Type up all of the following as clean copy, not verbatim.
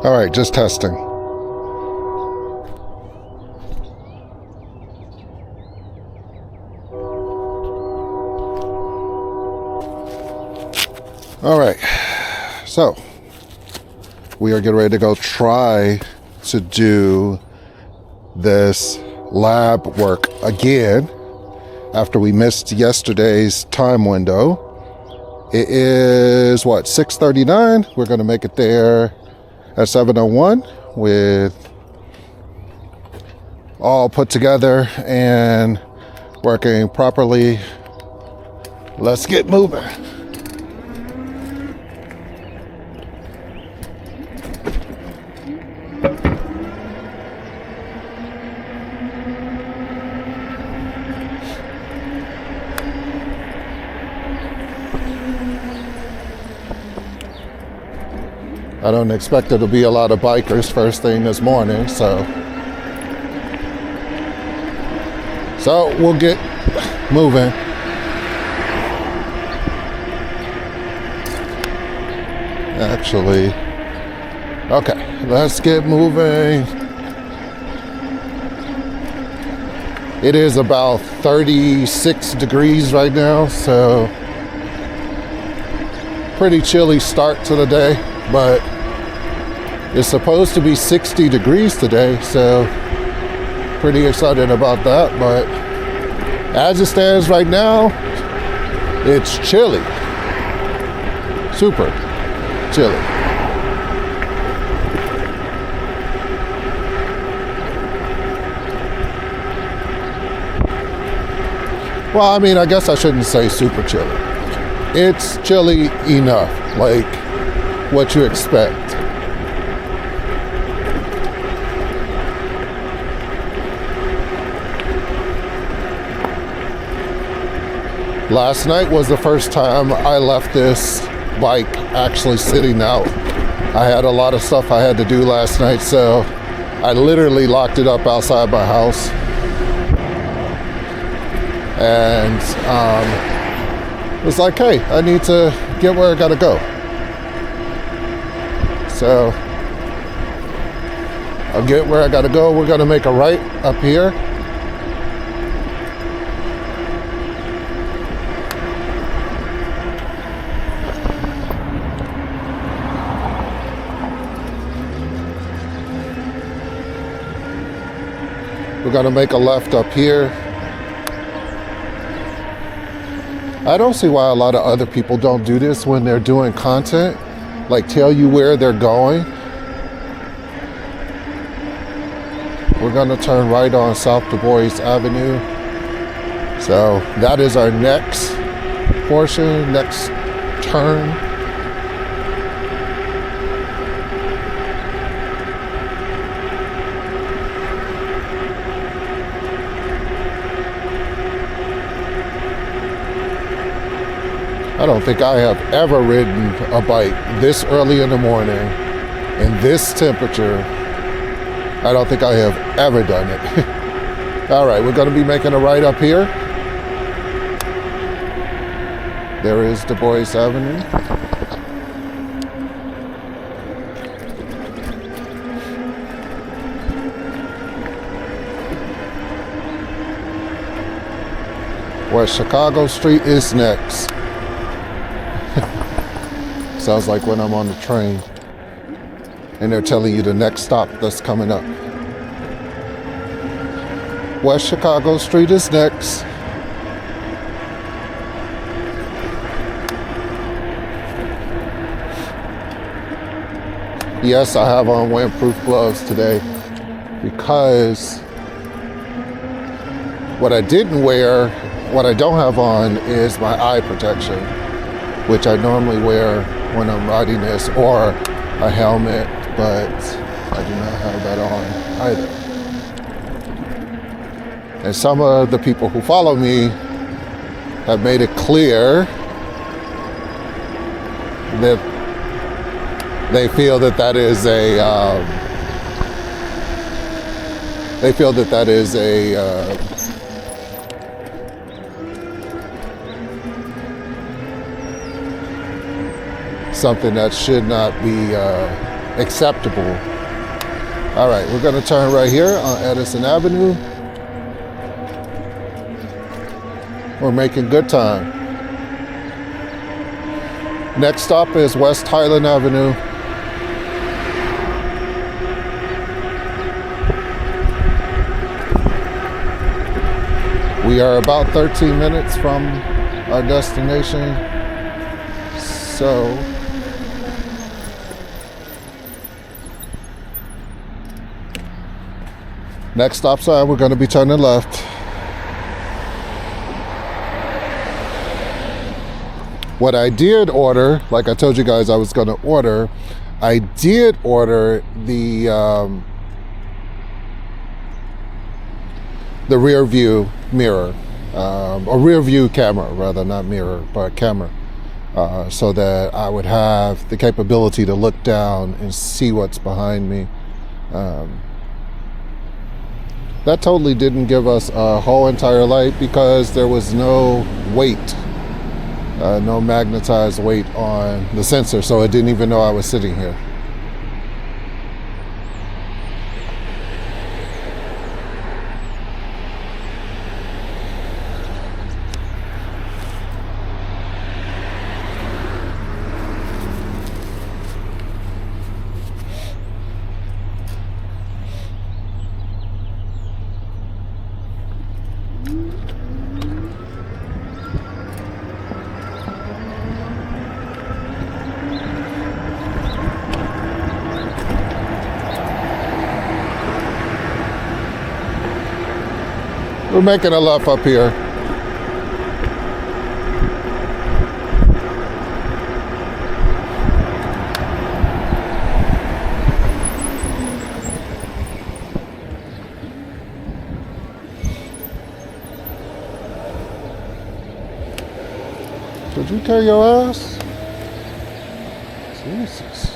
All right, just testing. All right, so we are getting ready to go try to do this lab work again after we missed yesterday's time window. It is what, 6:39? We're going to make it there at 7:01 with all put together and working properly. Let's get moving. I don't expect there to be a lot of bikers first thing this morning, so we'll get moving. Actually, okay, let's get moving. It is about 36 degrees right now, so pretty chilly start to the day, but it's supposed to be 60 degrees today, so pretty excited about that. But as it stands right now, it's chilly. Super chilly. Well, I mean, I guess I shouldn't say super chilly. It's chilly enough, like what you expect. Last night was the first time I left this bike actually sitting out. I had a lot of stuff I had to do last night, so I literally locked it up outside my house. And it was like, hey, I need to get where I gotta go. So I'll get where I gotta go. We're gonna make a right up here. We're gonna make a left up here. I don't see why a lot of other people don't do this when they're doing content, like tell you where they're going. We're gonna turn right on South Du Bois Avenue. So that is our next portion, next turn. I don't think I have ever ridden a bike this early in the morning in this temperature. I don't think I have ever done it. All right, we're going to be making a right up here. There is Du Bois Avenue. West Chicago Street is next. Sounds like when I'm on the train and they're telling you the next stop that's coming up. West Chicago Street is next. Yes, I have on windproof gloves today because what I don't have on is my eye protection, which I normally wear when I'm riding this, or a helmet, but I do not have that on either. And some of the people who follow me have made it clear that they feel that that is something that should not be acceptable. All right, we're gonna turn right here on Edison Avenue. We're making good time. Next stop is West Highland Avenue. We are about 13 minutes from our destination. So, next stop sign, we're going to be turning left. What I did order, like I told you guys I was going to order, I did order the rear view mirror, a rear view camera, rather, not mirror, but camera, so that I would have the capability to look down and see what's behind me. That totally didn't give us a whole entire light because there was no weight. No magnetized weight on the sensor, so it didn't even know I was sitting here. We're making a left up here. Did you carry your ass? Jesus.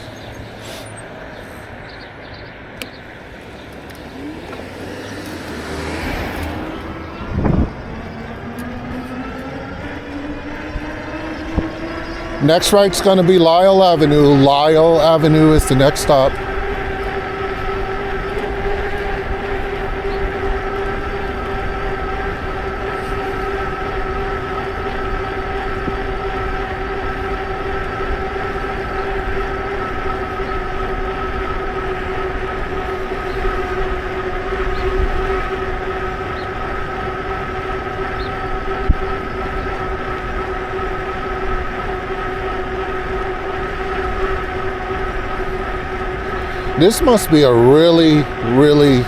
Next right's going to be Lyle Avenue. Lyle Avenue is the next stop. This must be a really, really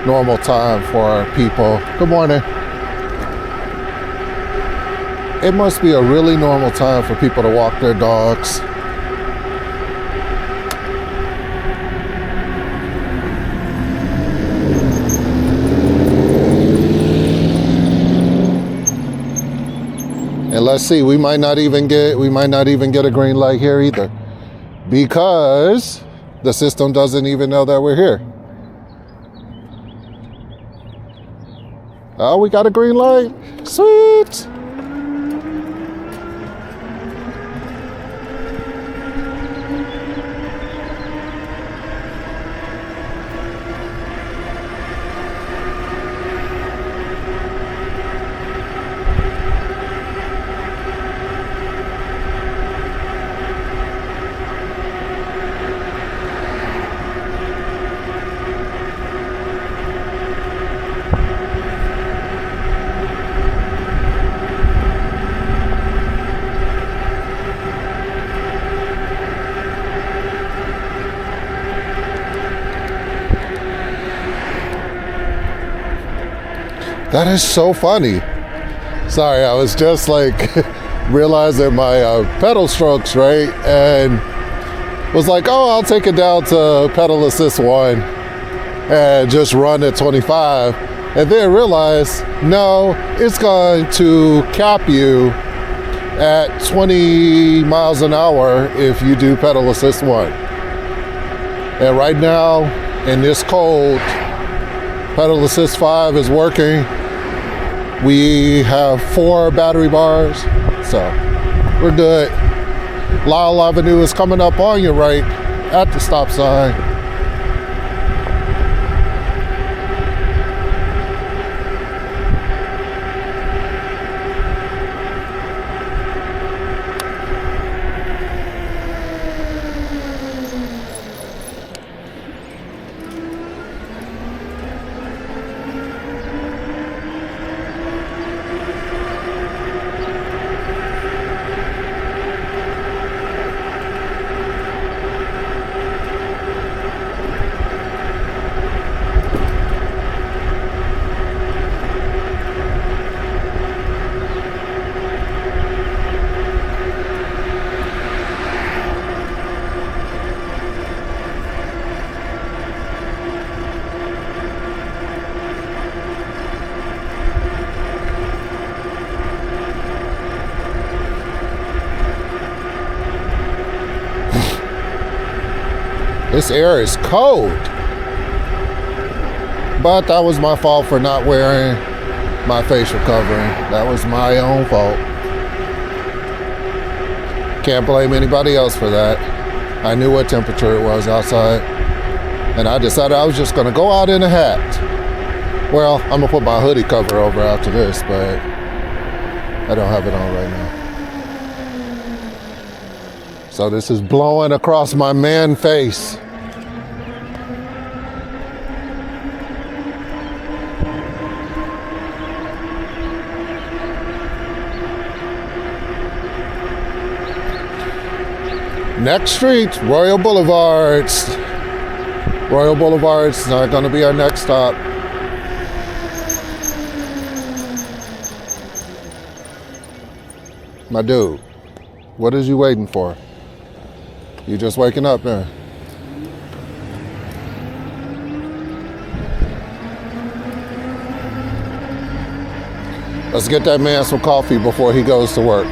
normal time for people. Good morning. It must be a really normal time for people to walk their dogs. And let's see, we might not even get a green light here either, because the system doesn't even know that we're here. Oh, we got a green light. Sweet. That is so funny. Sorry, I was just like realizing my pedal strokes, right? And was like, oh, I'll take it down to pedal assist 1 and just run at 25. And then realize, no, it's going to cap you at 20 miles an hour if you do pedal assist 1. And right now, in this cold, pedal assist 5 is working. We have 4 battery bars, so we're good. Lyle Avenue is coming up on your right at the stop sign. This air is cold. But that was my fault for not wearing my facial covering. That was my own fault. Can't blame anybody else for that. I knew what temperature it was outside. And I decided I was just gonna go out in a hat. Well, I'm gonna put my hoodie cover over after this, but I don't have it on right now. So this is blowing across my man face. Next street, Royal Boulevards. Royal Boulevard's not going to be our next stop. My dude, what is you waiting for? You just waking up there. Let's get that man some coffee before he goes to work.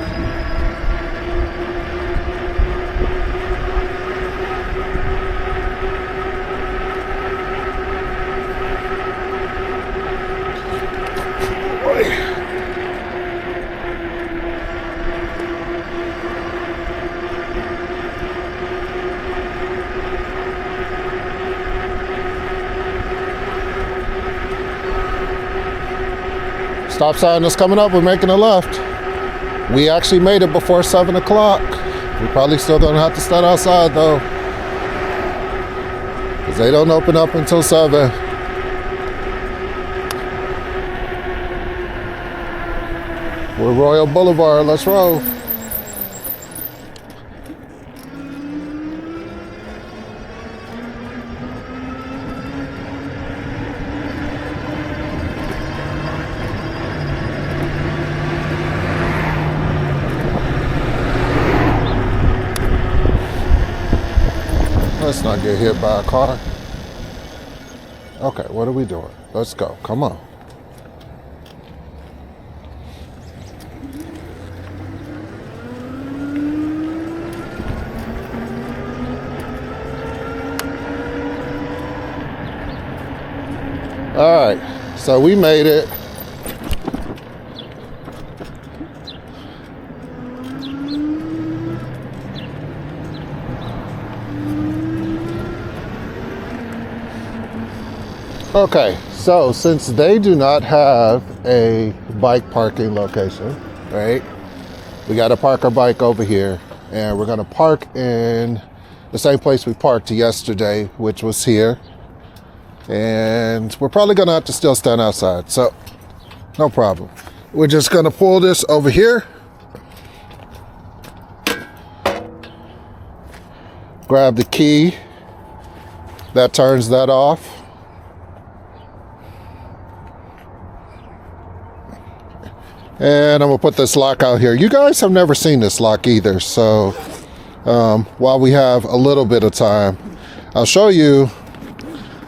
Stop sign is coming up, we're making a left. We actually made it before 7 o'clock. We're probably still gonna have to stand outside though, because they don't open up until 7. We're Royal Boulevard, let's roll. Let's not get hit by a car. Okay, what are we doing? Let's go, come on. All right, so we made it. Okay, so since they do not have a bike parking location, right? We got to park our bike over here, and we're going to park in the same place we parked yesterday, which was here. And we're probably going to have to still stand outside, so no problem. We're just going to pull this over here. Grab the key that turns that off. And I'm gonna put this lock out here. You guys have never seen this lock either, so while we have a little bit of time, I'll show you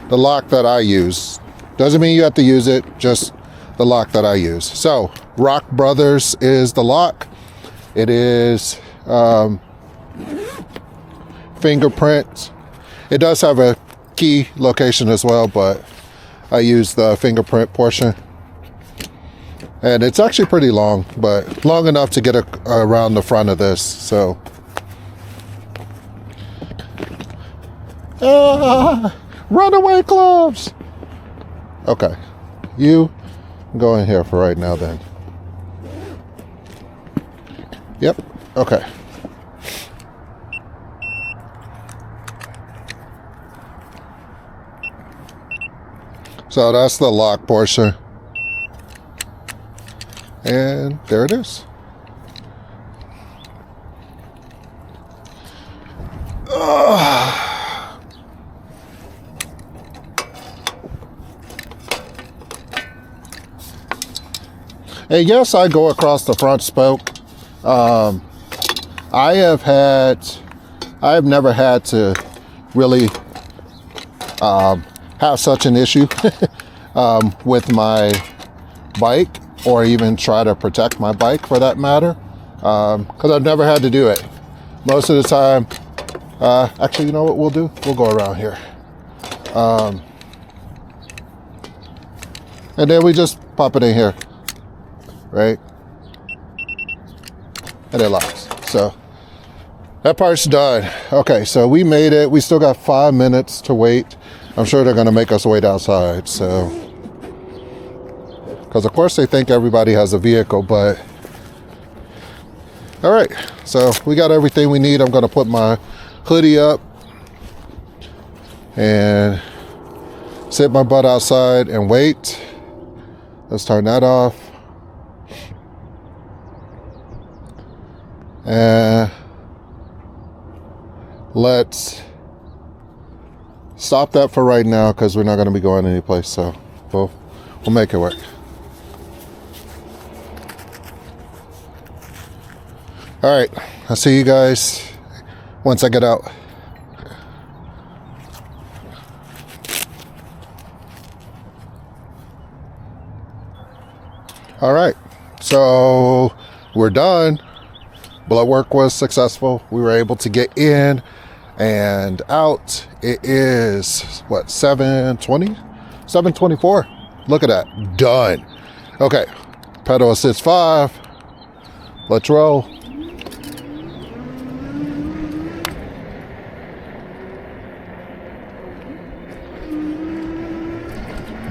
the lock that I use. Doesn't mean you have to use it, just the lock that I use. So Rock Brothers is the lock. It is fingerprint. It does have a key location as well, but I use the fingerprint portion. And it's actually pretty long, but long enough to get around the front of this. So Ah, runaway gloves. Okay, you go in here for right now then. Yep, okay. So that's the lock portion. And there it is. And yes, I go across the front spoke. I have never had to really have such an issue with my bike, or even try to protect my bike for that matter, because I've never had to do it. Most of the time, actually, you know what we'll do? We'll go around here. And then we just pop it in here, right? And it locks. So that part's done. Okay, so we made it. We still got 5 minutes to wait. I'm sure they're gonna make us wait outside, so. Because of course they think everybody has a vehicle, but. All right, so we got everything we need. I'm gonna put my hoodie up and sit my butt outside and wait. Let's turn that off. And let's stop that for right now, because we're not going to be going anyplace, so we'll make it work. All right, I'll see you guys once I get out. All right, so we're done. Blood work was successful. We were able to get in and out. It is, what, 7:20? 7:24. Look at that. Done. Okay. Pedal assist 5. Let's roll.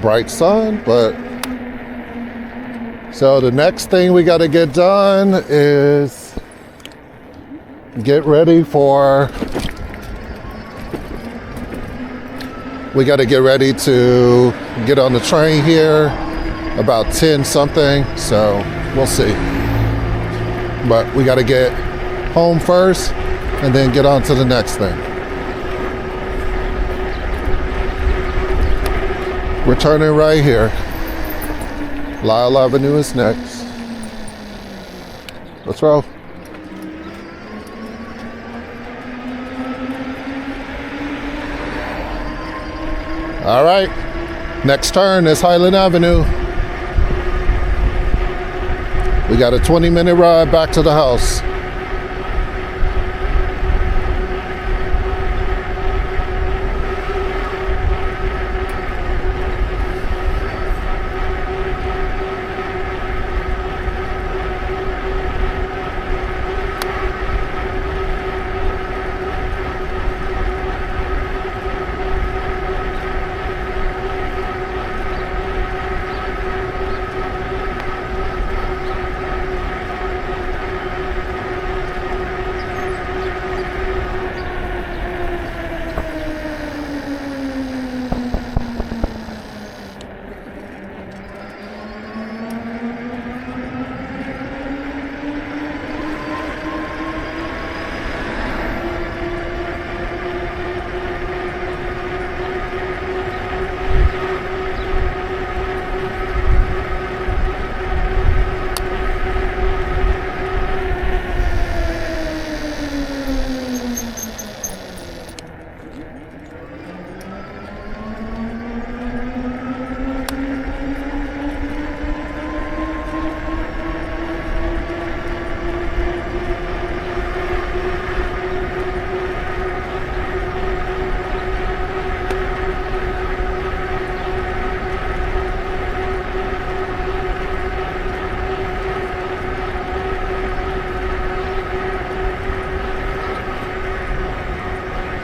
Bright sun, but so the next thing we got to get done is get ready for, we got to get ready to get on the train here about 10 something, so we'll see. But we got to get home first and then get on to the next thing. We're turning right here. Lyle Avenue is next. Let's roll. All right, next turn is Highland Avenue. We got a 20-minute ride back to the house.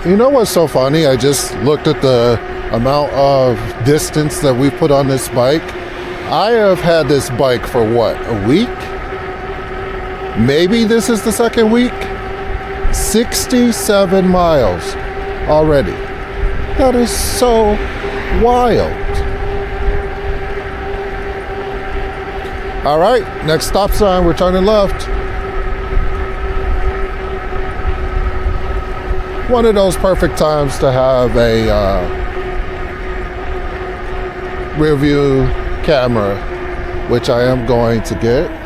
You know what's so funny? I just looked at the amount of distance that we put on this bike. I have had this bike for what, a week? Maybe this is the second week? 67 miles already. That is so wild. All right, next stop sign, we're turning left. One of those perfect times to have a rear view camera, which I am going to get.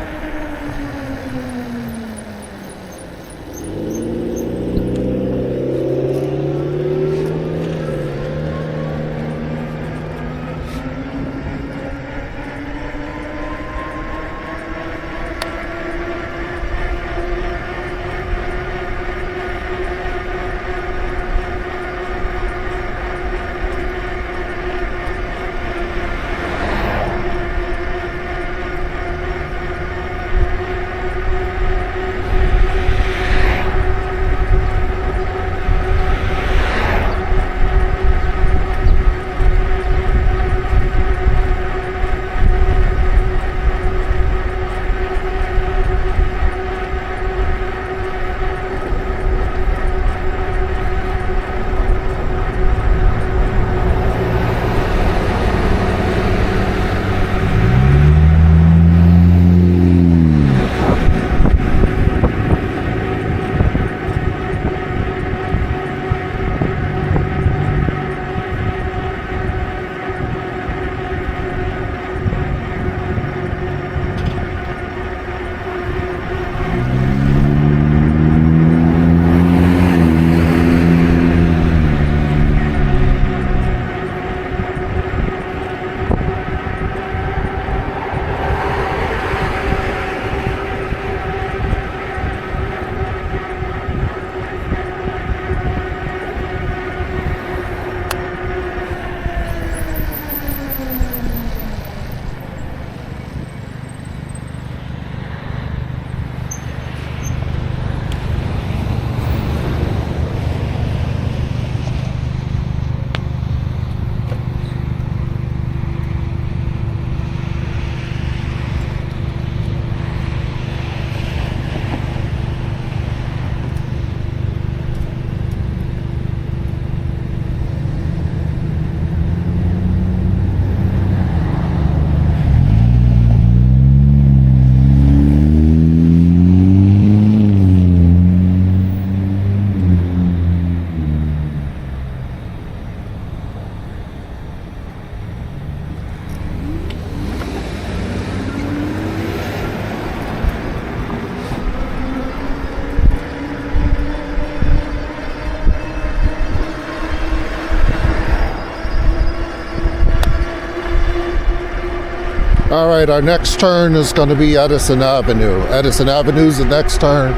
All right, our next turn is going to be Edison Avenue. Edison Avenue is the next turn.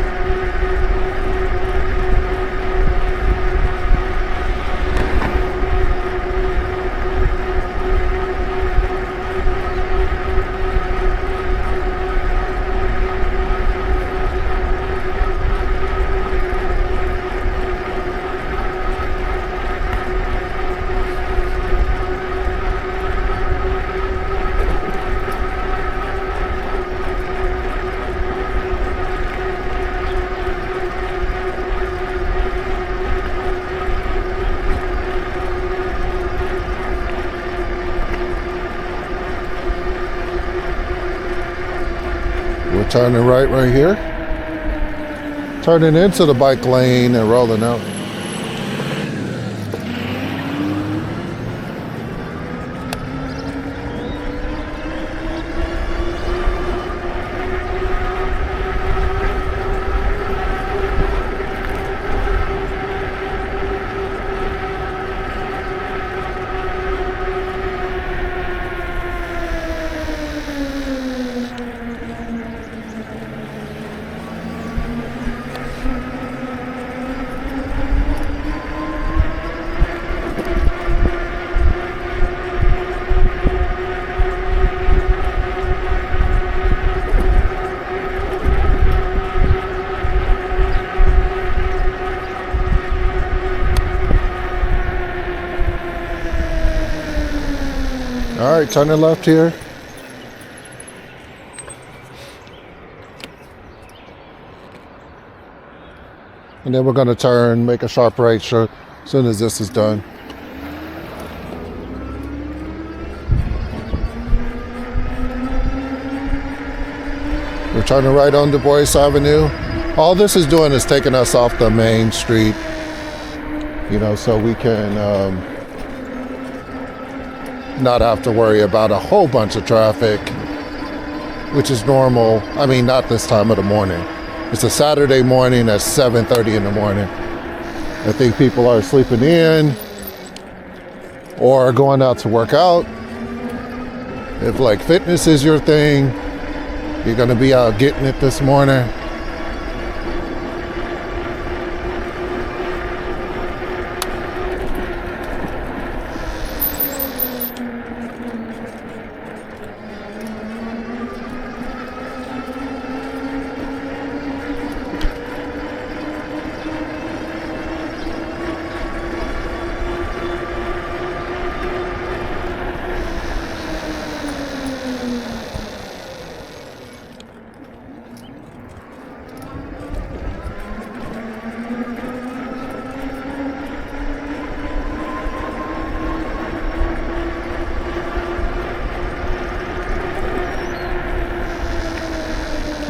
We're turning right here. Turning into the bike lane and rolling out. All right, turn it left here. And then we're going to turn, make a sharp right as soon as this is done. We're turning right on Du Bois Avenue. All this is doing is taking us off the main street, you know, so we can not have to worry about a whole bunch of traffic, which is normal. I mean, not this time of the morning. It's a Saturday morning at 7:30 in the morning. I think people are sleeping in or going out to work out. If like fitness is your thing, you're gonna be out getting it this morning.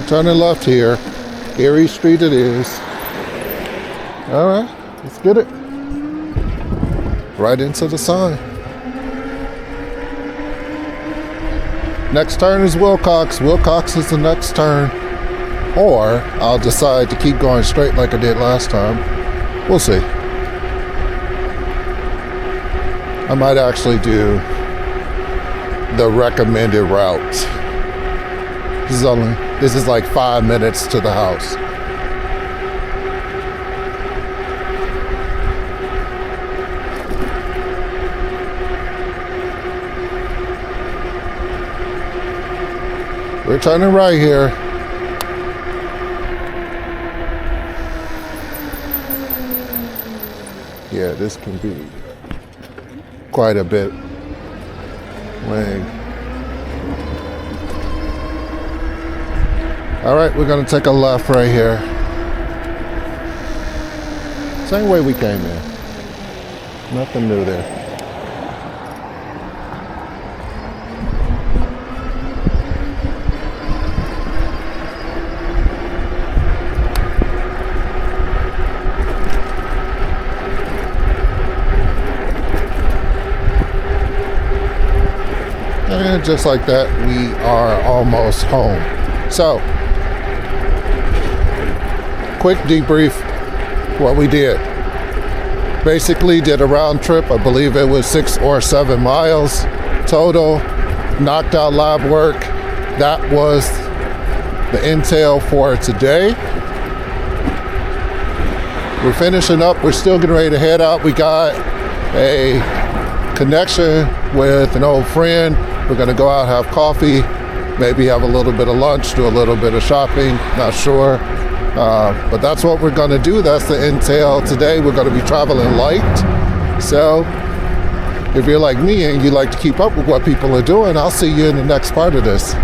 Turning left here. Erie Street it is. All right, let's get it. Right into the sign. Next turn is Wilcox. Wilcox is the next turn. Or I'll decide to keep going straight like I did last time. We'll see. I might actually do the recommended route. This is like 5 minutes to the house. We're turning right here. Yeah, this can be quite a bit lame. All right, we're gonna take a left right here. Same way we came in. Nothing new there. And just like that, we are almost home. So, quick debrief what we did. Basically did a round trip. I believe it was 6 or 7 miles total. Knocked out lab work. That was the intel for today. We're finishing up. We're still getting ready to head out. We got a connection with an old friend. We're gonna go out, have coffee, maybe have a little bit of lunch, do a little bit of shopping, not sure. But that's what we're gonna do. That's the intel today. We're gonna be traveling light. So if you're like me and you like to keep up with what people are doing, I'll see you in the next part of this.